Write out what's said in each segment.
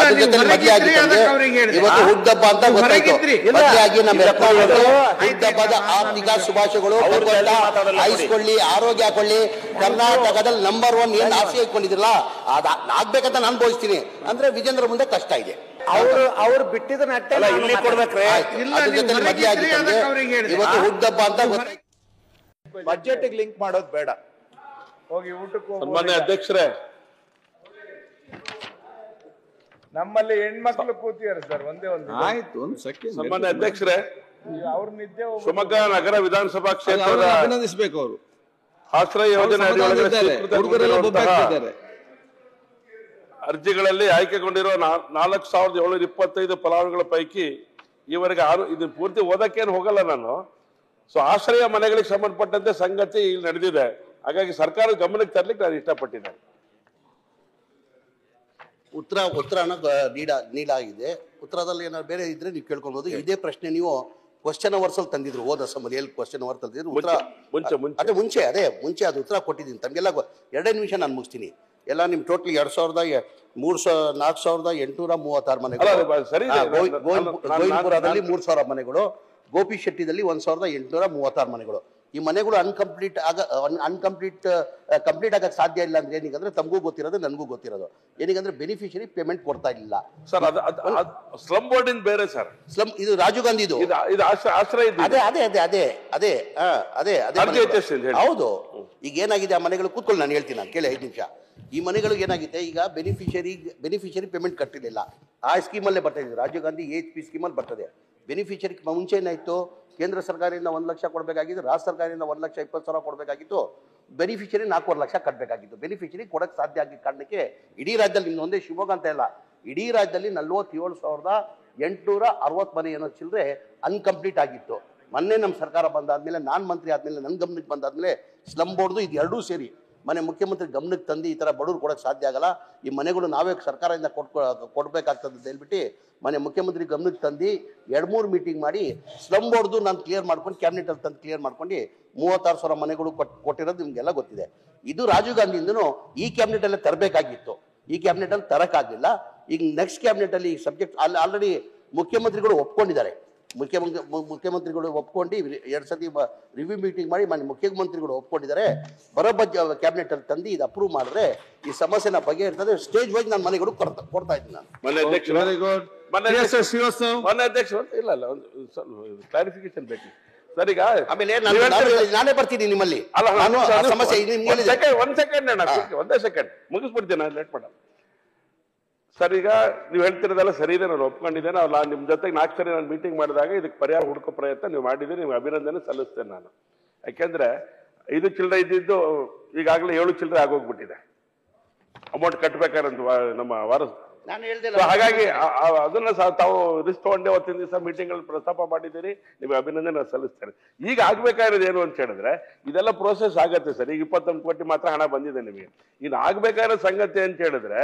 ಅದ್ರ ಜೊತೆ ಮದುವೆ ಆಗಿತ್ತು ಇವತ್ತು ಹುಟ್ಟುಹಬ್ಬ ಅಂತ ಗೊತ್ತಾಯ್ತು. ಮದುವೆಯಾಗಿ ನಮ್ಮ ಹುಟ್ಟುಹಬ್ಬದ ಆರ್ಥಿಕ ಶುಭಾಶಯಗಳು. ಆಯಿಸ್ಕೊಳ್ಳಿ, ಆರೋಗ್ಯ ಹಾಕೊಳ್ಳಿ. ಕರ್ನಾಟಕದಲ್ಲಿ ನಂಬರ್ 1 ಏನ್ ಆಸೆ ಇಟ್ಕೊಂಡಿದ್ರಲ್ಲ ಅದ ಆಗ್ಬೇಕಂತ ನಾನು ಬೋಧಿಸ್ತೀನಿ ಅಂದ್ರೆ ವಿಜೇಂದ್ರ ಮುಂದೆ ಕಷ್ಟ ಇದೆ. ಅವ್ರು ಬಿಟ್ಟಿದ ಇಲ್ಲಿ ಕೊಡ್ಬೇಕ್ರೆ. ಅದ್ರ ಜೊತೆ ಮದುವೆ ಆಗಿತ್ತು ಇವತ್ತು ಹುಟ್ಟುಹಬ್ಬ ಅಂತ ಗೊತ್ತಾಯ್ತು. ಬಜೆಟ್ ಲಿಂಕ್ ಮಾಡೋದು ಬೇಡ. ಹೋಗಿ ಊಟಕ್ಕೆ ಸನ್ಮಾನ್ಯ ಅಧ್ಯಕ್ಷರೇ, ನಮ್ಮಲ್ಲಿ ಹೆಣ್ಮಕ್ಳು ಕೂತಿದ್ದಾರೆ ಸರ್. ಒಂದೇ ಒಂದು ಆಯ್ತು, ಒಂದು ಸೆಕೆಂಡ್. ಸನ್ಮಾನ್ಯ ಅಧ್ಯಕ್ಷರೇ, ಅವ್ರ ನಿದ್ದೆ ಶಿವಮೊಗ್ಗ ನಗರ ವಿಧಾನಸಭಾ ಕ್ಷೇತ್ರದ ಅಭಿನಂದಿಸಬೇಕು. ಅವರು ಆಶ್ರಯ ಯೋಜನೆ ಅರ್ಜಿಗಳಲ್ಲಿ ಆಯ್ಕೆಗೊಂಡಿರೋ 4725 ಫಲಾನುಭವಿಗಳ ಪೈಕಿ ಈವರೆಗೆ ಇದು ಪೂರ್ತಿ ಓದಕ್ಕೇನು ಹೋಗಲ್ಲ ನಾನು. ಸೊ ಆಶ್ರಯ ಮನೆಗಳಿಗೆ ಸಂಬಂಧಪಟ್ಟಂತೆ ಸಂಗತಿ ಇಲ್ಲಿ ನಡೆದಿದೆ. ಹಾಗಾಗಿ ಸರ್ಕಾರದ ಗಮನಕ್ಕೆ ತರಲಿಕ್ಕೆ ನಾನು ಇಷ್ಟಪಟ್ಟಿದ್ದೇನೆ. ಉತ್ತರನ ನೀಡಾಗಿದೆ. ಉತ್ತರದಲ್ಲಿ ಏನಾದ್ರು ಬೇರೆ ಇದ್ರೆ ನೀವು ಕೇಳ್ಕೊಬಹುದು. ಇದೇ ಪ್ರಶ್ನೆ ನೀವು ಕ್ವಶನ್ ಅವರ್ಸ್ ಅಲ್ಲಿ ತಂದಿದ್ರು, ಹೋದ ಅಸೆಂಬ್ಲಿಯಲ್ಲಿ ಕ್ವಶನ್ ಅವರ್ ತಂದಿದ್ರು. ಉತ್ತರ ಮುಂಚೆ ಅದು ಉತ್ತರ ಕೊಟ್ಟಿದ್ದೀನಿ ತಮಗೆಲ್ಲ. 2 ನಿಮಿಷ ನಾನು ಮುಗಿಸ್ತೀನಿ. ಎಲ್ಲ ನಿಮ್ ಟೋಟಲ್ 4836 ಮನೆಗಳು, ಗೋವಿಂದಪುರದಲ್ಲಿ 3000 ಮನೆಗಳು, ಗೋಪಿ ಶೆಟ್ಟಿದಲ್ಲಿ 1836 ಮನೆಗಳು. ಈ ಮನೆಗಳು ಕಂಪ್ಲೀಟ್ ಆಗಕ್ಕೆ ಸಾಧ್ಯ ಇಲ್ಲ ಅಂದ್ರೆ ಏನೀಗಂದ್ರೆ ತಮಗೂ ಗೊತ್ತಿರೋದು ನನಗೂ ಗೊತ್ತಿರೋದು ಏನೀಗಂದ್ರೆ ಬೆನಿಫಿಷರಿ ಪೇಮೆಂಟ್ ಕೊಡ್ತಾ ಇಲ್ಲ ಸರ್. ಸ್ಲಮ್ ಬೋರ್ಡ್ ಬೇರೆ ಸರ್. ಸ್ಲಮ್ ಇದು ರಾಜೀವ್ ಗಾಂಧಿದು ಆಶ್ರಯ. ಅದೇ ಹೌದು. ಈಗ ಏನಾಗಿದೆ ಆ ಮನೆಗಳು ಕೂತ್ಕೊಳ್ಳಿ, ನಾನು ಹೇಳ್ತೀನಿ, ನಾನು ಕೇಳಿ 5 ನಿಮಿಷ. ಈ ಮನೆಗಳಿಗೆ ಏನಾಗಿದೆ, ಈಗ ಬೆನಿಫಿಷರಿ ಪೇಮೆಂಟ್ ಕಟ್ಟಿರಲಿಲ್ಲ. ಆ ಸ್ಕೀಮಲ್ಲೇ ಬರ್ತಾ ಇದೆ, ರಾಜೀವ್ ಗಾಂಧಿ AHP ಸ್ಕೀಮಲ್ಲಿ ಬರ್ತದೆ. ಬೆನಿಫಿಷರಿ ಮುಂಚೆ ಏನಾಯ್ತು, ಕೇಂದ್ರ ಸರ್ಕಾರದಿಂದ 1 ಲಕ್ಷ ಕೊಡಬೇಕಾಗಿತ್ತು, ರಾಜ್ಯ ಸರ್ಕಾರದಿಂದ 1,20,000 ಕೊಡಬೇಕಾಗಿತ್ತು. ಬೆನಿಫಿಷರಿ 4.5 ಲಕ್ಷ ಕಟ್ಟಬೇಕಾಗಿತ್ತು. ಬೆನಿಫಿಷರಿ ಕೊಡಕ್ಕೆ ಸಾಧ್ಯ ಆಗಿದ್ದ ಕಾರಣಕ್ಕೆ ಇಡೀ ರಾಜ್ಯದಲ್ಲಿ, ಇನ್ನೊಂದೇ ಶಿವಮೊಗ್ಗ ಅಂತ ಇಲ್ಲ, ಇಡೀ ರಾಜ್ಯದಲ್ಲಿ 47,860 ಮನೆ ಏನೋ ಚಿಲ್ಲರೆ ಅನ್ಕಂಪ್ಲೀಟ್ ಆಗಿತ್ತು. ಮೊನ್ನೆ ನಮ್ಮ ಸರ್ಕಾರ ಬಂದಾದ್ಮೇಲೆ, ನಾನು ಮಂತ್ರಿ ಆದ್ಮೇಲೆ, ನನ್ನ ಗಮನಕ್ಕೆ ಬಂದಾದ್ಮೇಲೆ ಸ್ಲಮ್ ಬೋರ್ಡ್ದು ಇದು ಎರಡೂ ಸೇರಿ ಮನೆ ಮುಖ್ಯಮಂತ್ರಿ ಗಮನಕ್ಕೆ ತಂದು ಈ ಥರ ಬಡವ್ರು ಕೊಡೋಕ್ಕೆ ಸಾಧ್ಯ ಆಗಲ್ಲ, ಈ ಮನೆಗಳು ನಾವೇ ಸರ್ಕಾರದಿಂದ ಕೊಡಬೇಕಾಗ್ತದೆ ಅಂತ ಹೇಳ್ಬಿಟ್ಟು ಮನೆ ಮುಖ್ಯಮಂತ್ರಿ ಗಮನಕ್ಕೆ ತಂದು 2-3 ಮೀಟಿಂಗ್ ಮಾಡಿ ಸ್ಲಮ್ ಬೋರ್ಡ್ದು ನಾನು ಕ್ಲಿಯರ್ ಮಾಡ್ಕೊಂಡು ಕ್ಯಾಬಿನೆಟಲ್ಲಿ ತಂದು ಕ್ಲಿಯರ್ ಮಾಡ್ಕೊಂಡು 36,000 ಮನೆಗಳು ಕೊಟ್ಟಿರೋದು ನಿಮಗೆಲ್ಲ ಗೊತ್ತಿದೆ. ಇದು ರಾಜೀವ್ ಗಾಂಧಿಯಿಂದನೂ ಈ ಕ್ಯಾಬಿನೆಟಲ್ಲೇ ತರಬೇಕಾಗಿತ್ತು, ಈ ಕ್ಯಾಬಿನೆಟಲ್ಲಿ ತರೋಕ್ಕಾಗಲಿಲ್ಲ. ಈಗ ನೆಕ್ಸ್ಟ್ ಕ್ಯಾಬಿನೆಟಲ್ಲಿ ಈ ಸಬ್ಜೆಕ್ಟ್ ಆಲ್ರೆಡಿ ಮುಖ್ಯಮಂತ್ರಿಗಳು ಒಪ್ಕೊಂಡಿದ್ದಾರೆ. ಮುಖ್ಯಮಂತ್ರಿಗಳು ಒಪ್ಕೊಂಡು 2 ಸತಿ ರಿವ್ಯೂ ಮೀಟಿಂಗ್ ಮಾಡಿ ಮುಖ್ಯಮಂತ್ರಿಗಳು ಒಪ್ಕೊಂಡಿದ್ದಾರೆ. ಕ್ಯಾಬಿನೆಟ್ ಅಲ್ಲಿ ತಂದು ಇದು ಅಪ್ರೂವ್ ಮಾಡಿದ್ರೆ ಈ ಸಮಸ್ಯೆನ ಬಗೆಹರ್ತದೆ. ಸ್ಟೇಜ್ ವೈಸ್ ನಾನು ಮನೆಗಳು ಕೊಡ್ತಾ ಇದ್ದೀನಿ. ನಾನು ಕ್ಲಾರಿಫಿಕೇಶನ್ ಬೇಕು ಸರ್. ಈಗ ಆಮೇಲೆ ನಾನೇ ಬರ್ತೀನಿ ನಿಮ್ಮಲ್ಲಿ. ಸಮಸ್ಯೆ ಒಂದೇ ಸೆಕೆಂಡ್ ಮುಗಿಸ್ಬಿಡ್ತೀನಿ, ನಾನು ಲೇಟ್ ಮಾಡಲ್ಲ ಸರ್. ಈಗ ನೀವು ಹೇಳ್ತಿರೋದೆಲ್ಲ ಸರಿ ಇದೆ, ನಾನು ಒಪ್ಕೊಂಡಿದ್ದೇನೆ. ನಿಮ್ಮ ಜೊತೆಗೆ 4 ಸರಿ ನಾನು ಮೀಟಿಂಗ್ ಮಾಡಿದಾಗ ಇದಕ್ಕೆ ಪರಿಹಾರ ಹುಡುಕೋ ಪ್ರಯತ್ನ ನೀವು ಮಾಡಿದ್ದೀರಿ, ನಿಮ್ಗೆ ಅಭಿನಂದನೆ ಸಲ್ಲಿಸ್ತೇನೆ ನಾನು. ಯಾಕೆಂದ್ರೆ 5 ಚಿಲ್ಲರೆ ಇದ್ದಿದ್ದು ಈಗಾಗಲೇ 7 ಚಿಲ್ಲರೆ ಆಗೋಗ್ಬಿಟ್ಟಿದೆ ಅಮೌಂಟ್ ಕಟ್ಟಬೇಕಾದಂತ ನಮ್ಮ ವಾರಸ್. ಹಾಗಾಗಿ ಅದನ್ನ ತಾವು ರಿಸ್ಕ್ ತಗೊಂಡೆ ಅವತ್ತಿನ ದಿವಸ ಮೀಟಿಂಗ್ ಅಲ್ಲಿ ಪ್ರಸ್ತಾಪ ಮಾಡಿದ್ದೀರಿ, ನಿಮ್ಗೆ ಅಭಿನಂದನೆ ಸಲ್ಲಿಸ್ತೇನೆ. ಈಗ ಆಗ್ಬೇಕಾಗಿರೋದು ಏನು ಅಂತ ಹೇಳಿದ್ರೆ, ಇದೆಲ್ಲ ಪ್ರೋಸೆಸ್ ಆಗತ್ತೆ ಸರ್. ಈಗ 21 ಕೋಟಿ ಮಾತ್ರ ಹಣ ಬಂದಿದೆ ನಿಮಗೆ. ಇನ್ನು ಆಗ್ಬೇಕಾಗಿರೋ ಸಂಗತಿ ಅಂತ ಹೇಳಿದ್ರೆ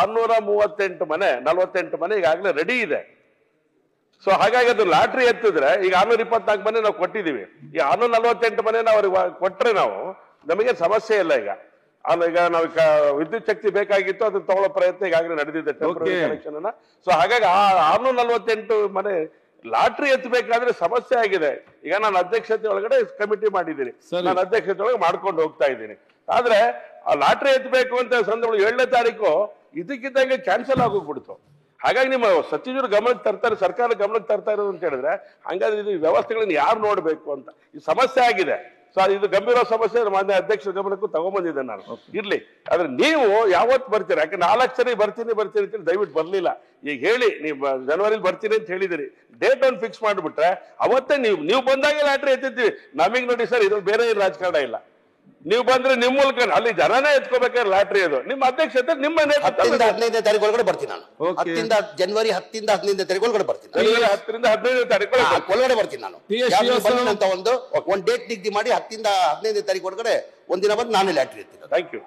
638 ಮನೆ 48 ಮನೆ ಈಗಾಗಲೇ ರೆಡಿ ಇದೆ. ಸೊ ಹಾಗಾಗಿ ಅದು ಲಾಟ್ರಿ ಎತ್ತಿದ್ರೆ ಈಗ 624 ಮನೆ ನಾವು ಕೊಟ್ಟಿದ್ದೀವಿ. ಈ 648 ಮನೆ ನಾವು ಅವ್ರಿಗೆ ಕೊಟ್ರೆ ನಮಗೆ ಸಮಸ್ಯೆ ಇಲ್ಲ. ಈಗ ನಾವು ವಿದ್ಯುತ್ ಶಕ್ತಿ ಬೇಕಾಗಿತ್ತು, ಅದನ್ನ ತಗೊಳ್ಳೋ ಪ್ರಯತ್ನ ಈಗಾಗಲೇ ನಡೆದಿದೆ ಟೆಂಪರರಿ ಕನೆಕ್ಷನ್ ಅನ್ನ. ಸೊ ಹಾಗಾಗಿ 648 ಮನೆ ಲಾಟ್ರಿ ಎತ್ತಬೇಕಾದ್ರೆ ಸಮಸ್ಯೆ ಆಗಿದೆ. ಈಗ ನಾನು ಅಧ್ಯಕ್ಷತೆ ಒಳಗಡೆ ಕಮಿಟಿ ಮಾಡಿದ್ದೀನಿ, ನಾನು ಅಧ್ಯಕ್ಷತೆ ಒಳಗೆ ಮಾಡ್ಕೊಂಡು ಹೋಗ್ತಾ ಇದ್ದೀನಿ. ಆದ್ರೆ ಆ ಲಾಟ್ರಿ ಎತ್ತಬೇಕು ಅಂತ ಸಂದರ್ಭ 7ನೇ ತಾರೀಕು ಇದಕ್ಕಿದ್ದಂಗೆ ಕ್ಯಾನ್ಸಲ್ ಆಗೋಗ್ಬಿಡ್ತು. ಹಾಗಾಗಿ ನಿಮ್ಮ ಸಚಿವರು ಗಮನಕ್ಕೆ ತರ್ತಾರೆ, ಸರ್ಕಾರ ಗಮನಕ್ಕೆ ತರ್ತಾ ಇರೋದು ಅಂತ ಹೇಳಿದ್ರೆ, ಹಂಗಾದ್ರೆ ಇದು ವ್ಯವಸ್ಥೆಗಳನ್ನ ಯಾರು ನೋಡ್ಬೇಕು ಅಂತ ಈ ಸಮಸ್ಯೆ ಆಗಿದೆ. ಸೊ ಇದು ಗಂಭೀರ ಸಮಸ್ಯೆ ಮಾನ್ಯ ಅಧ್ಯಕ್ಷರ ಗಮನಕ್ಕೂ ತಗೊಂಡ್ಬಂದಿದ್ದೆ ನಾನು. ಇರ್ಲಿ, ಆದ್ರೆ ನೀವು ಯಾವತ್ತು ಬರ್ತೀರಾ? ಯಾಕೆ 4 ಸರಿ ಬರ್ತೀನಿ ಅಂತ ದಯವಿಟ್ಟು ಬರ್ಲಿಲ್ಲ. ಈಗ ಹೇಳಿ ನೀವು ಜನವರಿಲಿ ಬರ್ತೀನಿ ಅಂತ ಹೇಳಿದಿರಿ, ಡೇಟ್ ಒಂದು ಫಿಕ್ಸ್ ಮಾಡಿಬಿಟ್ರೆ ಅವತ್ತೇ ನೀವು ಬಂದಾಗೆ ಲಾಟ್ರಿ ಎತ್ತಿದ್ವಿ. ನಮಗೆ ನೋಡಿ ಸರ್, ಇದು ಬೇರೆ ರಾಜಕಾರಣ ಇಲ್ಲ. ನೀವು ಬಂದ್ರೆ ನಿಮ್ಮ ಮೂಲಕ ಅಲ್ಲಿ ಜನನೇ ಎತ್ಕೋಬೇಕಾದ್ರೆ ಲಾಟ್ರಿ ಅದು ನಿಮ್ಮ ಅಧ್ಯಕ್ಷತೆ ನಿಮ್ಮ 15ನೇ ತಾರೀಕು ಒಳಗಡೆ ಬರ್ತೀನಿ ನಾನು. ಜನವರಿ 10ರಿಂದ 15ನೇ ತಾರೀಕು ಒಳಗಡೆ ಬರ್ತೀನಿ. 10ರಿಂದ 15ನೇ ತಾರೀಕು ಒಳಗಡೆ ಬರ್ತೀನಿ ನಾನು. ಒಂದು ಡೇಟ್ ನಿಗದಿ ಮಾಡಿ 10ರಿಂದ 15ನೇ ತಾರೀಕು ಒಳಗಡೆ ಒಂದಿನ ಬಂದು ನಾನೇ ಲಾಟ್ರಿ ಎತ್ತೀನಿ. Thank you.